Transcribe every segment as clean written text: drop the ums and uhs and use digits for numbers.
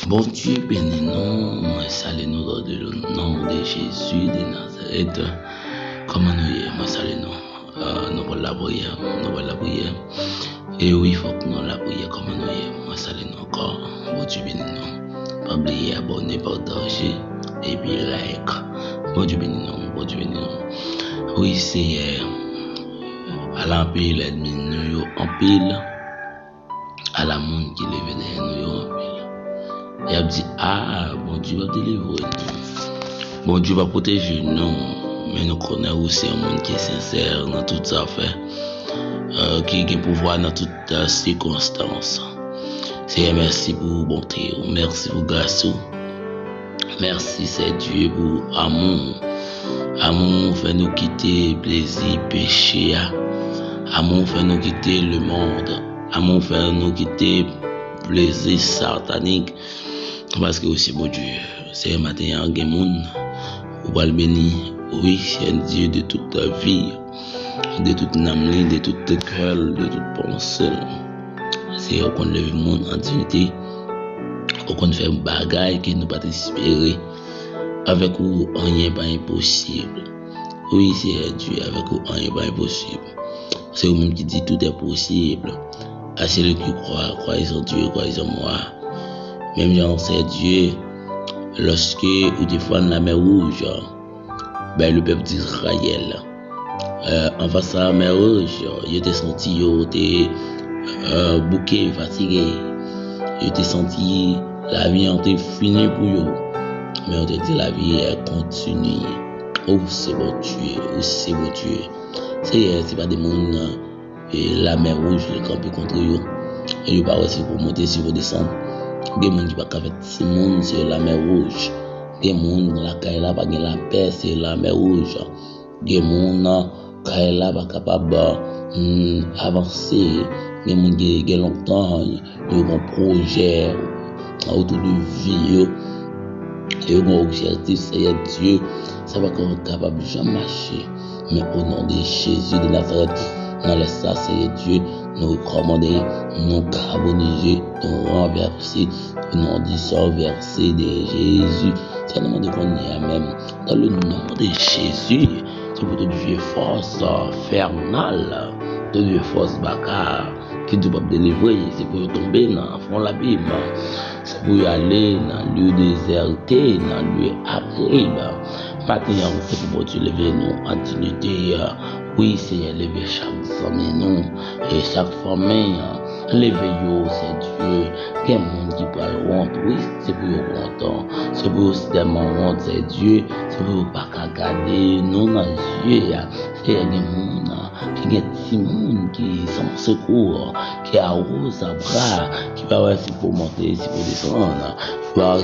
Bon Dieu, bénis-nous, moi salue nous dans le nom de Jésus de Nazareth. Comment nous y est, moi salue nous. Nous pour la prière, Et oui, il faut que nous la prière, comment nous y est, moi salue nous encore. Bon Dieu, bénis-nous. Pas oublier abonner, partager, et puis like. Bon Dieu, bénis-nous, bon Dieu, bénis-nous. Oui, c'est à l'empile, l'ennemi nous en pile, à la monde qui lève derrière nous en pile. Et elle dit, bon Dieu va délivrer nous. Bon Dieu va protéger nous. Mais nous connaissons aussi un monde qui est sincère dans toutes sa affaires, qui a pouvoir dans toutes circonstances. C'est merci pour bonté, merci pour grâce. Merci, c'est Dieu pour amour. Amour fait nous quitter plaisir, péché. Amour fait nous quitter le monde. Amour fait nous quitter plaisir satanique. Parce que aussi, bon Dieu, c'est un matin, il y a un monde, vous va le bénir. Oui, c'est un Dieu de toute ta vie, de toute âme, de tout cœur, de toute pensée. C'est qu'on lève le monde en dignité, qu'on fait un bagage qui nous pas espérer. Avec vous, rien n'est pas impossible. Oui, c'est Dieu, avec vous, rien n'est pas impossible. C'est vous-même qui dit tout est possible. À celui qui croit, croyez en Dieu, croyez en moi. Même genre, c'est Dieu, lorsque vous défendez la mer rouge, ben, le peuple d'Israël, en face à la mer rouge, il était senti, il était bouqué, fatigué, il était senti, la vie était finie pour eux. Mais on te dit, la vie est continue. Oh, c'est bon Dieu, oh, c'est bon Dieu. C'est pas des mondes, et la mer rouge, le camp contre eux. Et il pas aussi pour monter, si vous descendre. Des gens qui ne peuvent pas faire monde c'est la mer rouge. Des gens qui la caille là pas la paix c'est la mer rouge. Des gens qui là pas capable avancer. Des gens qui ont longtemps ils ont un projet autour de vie. Ils ont un objectif c'est Dieu. Ça va être capable de jamais marcher. Mais au nom de Jésus de Nazareth, dans les ça c'est Dieu. Nous recommander, nous carboniser, nous renverser, nous dissolverser de Jésus. C'est le nom de qu'on est même. Dans le nom de Jésus, c'est pour te dire force infernale, te dire force bacard, qui ne peut pas délivrer, c'est pour tomber dans le fond de la Bible. C'est pour aller dans le lieu déserté, dans le lieu aride. Maintenant, c'est pour te lever nous en dignité. Oui, c'est lever chaque famille, nous, et chaque famille, lever c'est Dieu. Il y a des gens qui parlent honte, oui, c'est pour eux honte. C'est pour eux aussi tellement honte, c'est Dieu. C'est pour eux pas qu'à garder, nous, dans les yeux. C'est des gens qui ont des gens qui sont secours, qui arrosent à bras, qui parlent si pour monter, si pour descendre.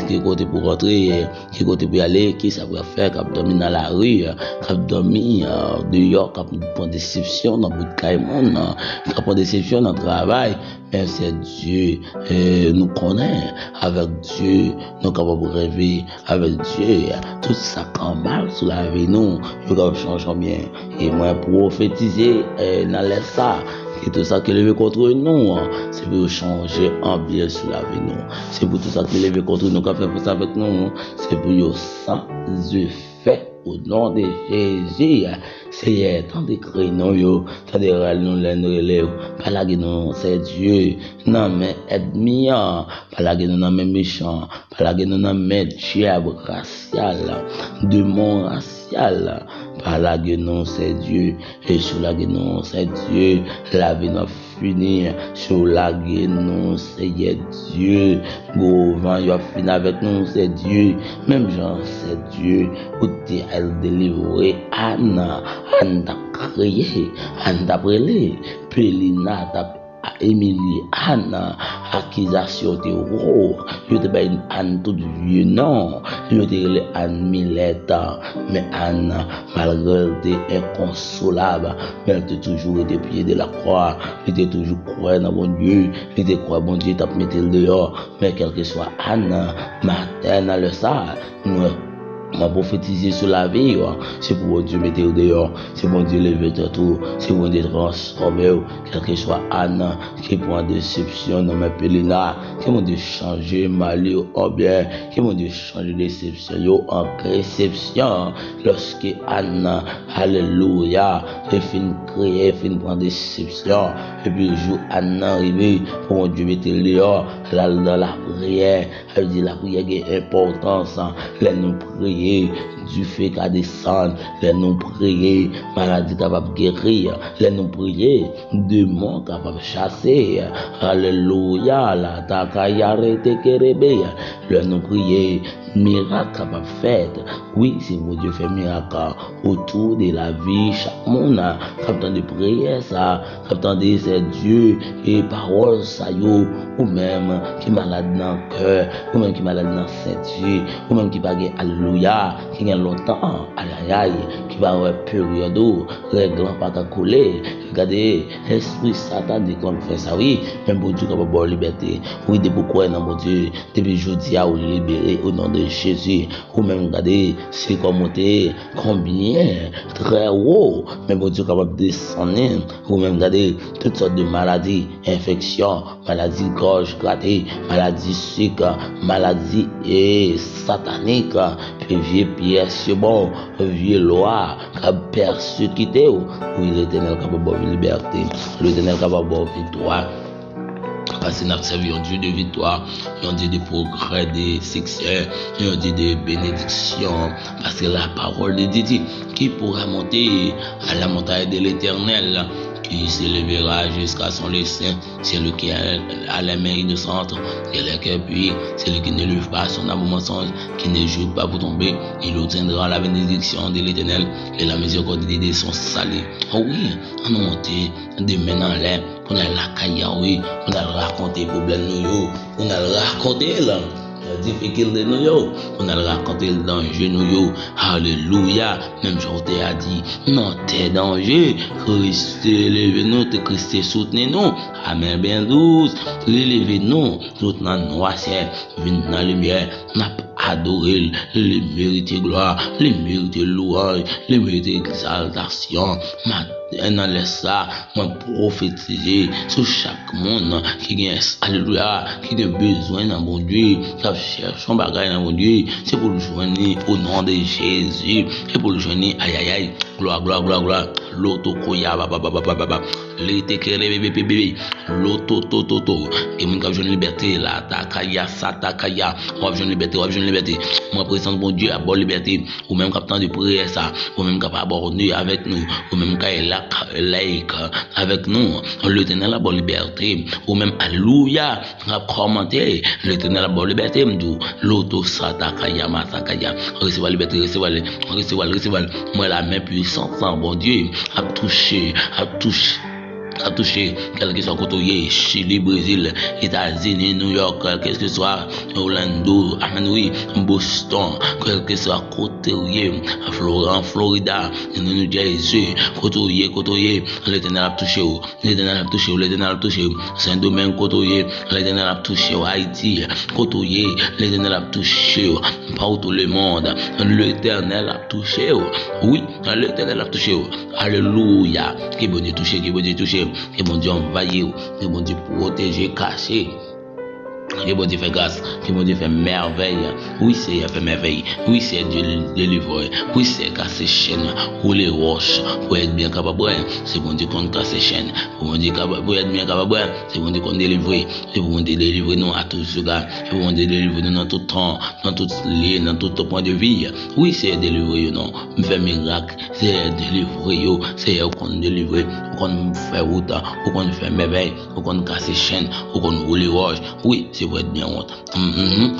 Qui côté pour rentrer, qui côté pour aller, qui ça va faire, qui dormir dans la rue, qui dormir dehors, qui prend déception dans le bout de Caïmon, qui prend déception dans le travail. Mais c'est Dieu, nous connaît, avec Dieu, nous capables de rêver, avec Dieu, tout ça quand mal sous la vie, nous, nous capables de changer bien. Et moi, prophétiser dans les ça. Et tout ça qui est levé contre nous, c'est pour changer en bien sur la vie nous. C'est pour tout ça qui est levé contre nous, qu'on fait ça avec nous. C'est pour yo sans effet au nom de Jésus. C'est tant de cris non yo, tant de râles nous l'élève. Pas la nous c'est Dieu. Non mais ennemi, pas la nous non mais méchant, pas la nous non mais diable racial, démon racial. Par la guenon c'est Dieu, et sur la guenon c'est Dieu, la vie n'a fini, sur la guenon c'est Dieu, Govan il a fini avec nous c'est Dieu, même Jean c'est Dieu, où t'es elle délivrée, Anna t'a créé, Anne t'a brûlé, Pélina t'a Émilie, Anna, accusation de gros, je te baille Anne tout vieux, non, je te relais Anne Mileta, mais Anne, malgré elle inconsolable, mais elle était toujours été pied de la croix, elle était toujours croire dans mon Dieu, elle était croire bon Dieu, t'as mis le dehors, mais quel que soit Anne, matin, le ça, nous m'a prophétisé sur la vie, c'est pour bon Dieu mettre au dehors, c'est pour Dieu lever tout, c'est pour Dieu transformer, quel que soit Anna, qui prend déception dans mes pèlerinages, qui mon Dieu changer malheur en bien, qui mon Dieu changer déception en réception, lorsque Anna, alléluia, est fin créer, fin prendre déception, et puis le jour Anna arrivé, pour mon Dieu mettre dehors, là dans la prière, elle dit la prière a importance, les nous prier, du fait qu'à descendre, les nous prier, maladie capable de guérir, les nous prier, démons capable de chasser, alléluia, la takaya rete kerebe, les nous prier, miracle capable de faire, oui, c'est mon Dieu fait miracle autour de la vie, chaque monde, captant de prière, ça, captant de c'est Dieu, et parole, ça yo, ou même qui malade dans le cœur, ou même qui malade dans le Saint-Dieu, ou même qui va gagner alléluia, qui gagne longtemps, aïe, qui va avoir période, règlement pas qu'à couler, regardez, esprit Satan dit qu'on fait ça, oui, même pour Dieu qui va avoir liberté, oui, de beaucoup dans mon Dieu, depuis jeudi à ou libéré au nom de Jésus, ou même regardez, c'est comme monter, combien, très haut, même pour Dieu capable de descendre, ou même regardez, toutes sortes de maladies, infections, maladies gorge grattée, maladie sucre, maladie et satanique, vieux pièce bon, vieux loi, qui a persécuté, oui, l'Éternel capable de liberté, l'Éternel capable de victoire. Parce que nous servons un Dieu de victoire, un Dieu de progrès, de succès, un Dieu de bénédiction. Parce que la parole de Dieu qui pourra monter à la montagne de l'Éternel, qui s'élèvera jusqu'à son dessein, c'est lui qui a la main innocente et le cœur puis, c'est lui qui ne lève pas son âme au mensonge, qui ne joue pas pour tomber, il obtiendra la bénédiction de l'Éternel et la miséricorde de Dieu sont salées. Oh oui, on a monté demain dans l'air, on a la caille, oui, on a raconté les problèmes nous, on a raconté là. Difficulté nous, on a raconté le danger nous, alléluia, même j'en t'ai dit, non t'es danger, Christ élève nous, Christ soutenez nous, amen bien douce, élève nous, tout dans le noir, venez dans la lumière, n'a adoré, les mérites gloire, les mérites louange, les mérites exaltation, maintenant laisse ça, moi prophétiser sur chaque monde qui a alléluia, qui a besoin d'un bon Dieu, qui cherche son bagage dans mon Dieu, c'est pour le joindre au nom de Jésus, c'est pour le joindre aïe, gloire, l'auto koya, l'été bébé, l'auto, et mon cap jeune liberté, là, takaya, satakaya, on va jeune liberté, moi présente mon Dieu à bonne liberté, ou même captant de prière ça, ou même capable d'aborder avec nous, ou même quand il a laïque avec nous, l'Éternel a bonne liberté, ou même alléluia, à commenter, l'Éternel a bonne liberté, l'auto satakaya, matakaya, recevez la liberté, recevez, moi la main puissante, bon Dieu, à toucher, quel que soit côté Chili, Brésil, États-Unis, New York, quel que soit Orlando, Amen, Boston, quel que soit côté Florida, New Jersey, côté l'Éternel a touché, l'Éternel a touché, Saint-Domingue, côté l'Éternel a touché, Haïti, côté l'Éternel a touché, partout le monde, l'Éternel a touché, oui, l'Éternel a touché, alléluia, qui bon Dieu touché, que mon Dieu envahit, que mon Dieu protéger, cacher. Que bon Dieu fait grâce, que bon Dieu fait merveille. Oui, c'est fait merveille. Oui, c'est Dieu délivrer. Oui, c'est casser chaîne ou les roches pour être bien capable. C'est bon Dieu qu'on casse chaîne. Pour être bien capable. C'est bon Dieu qu'on délivre. C'est bon Dieu délivrer nous à tous ceux là. C'est bon Dieu délivrer nous dans tout temps, dans tout lieu, dans tout point de vie. Oui, c'est délivrer non. Me faire miracle, c'est délivrer yo. C'est qu'on délivrer, qu'on fait route, qu'on fait merveille, qu'on casse chaîne, qu'on roule les roches. Oui, c'est pour être bien honte.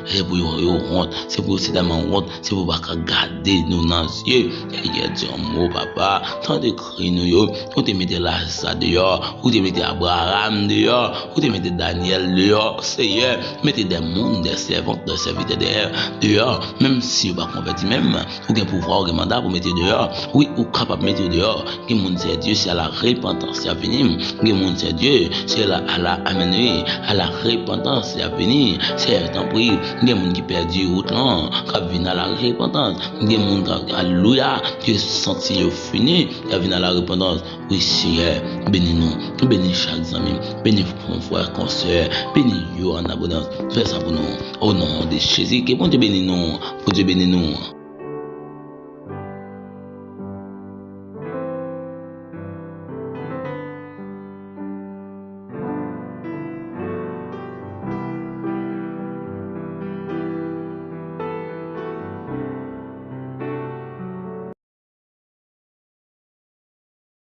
C'est pour honte. C'est pour aussi tellement honte. C'est pour pas garder nos dans les yeux. Il y a dit un mot, papa. Tant de cris nous yo. Ou te mettez Lazare dehors. Ou te mettez Abraham dehors. Ou te mettez Daniel dehors. Seigneur, mettez des mondes, des servantes, des serviteurs dehors. Même si vous pas converti même. Ou qu'un pouvoir, ou un mandat pour mettre dehors. Oui, ou capable de mettre dehors. Que mon Dieu, c'est à la repentance à venir. Que mon Dieu, c'est à la amener à la repentance à à venir, c'est un prix, il y a des gens qui perdent route là, qui viennent à la repentance, il y a des gens qui, alléluia, qui sentent fini, qui viennent à la repentance. Oui, Seigneur, bénis-nous, bénis chaque ami, bénis mon frère, consoeur, bénis nous en abondance. Fais ça pour nous, au nom de Jésus, que bon Dieu bénis nous, pour Dieu bénis nous.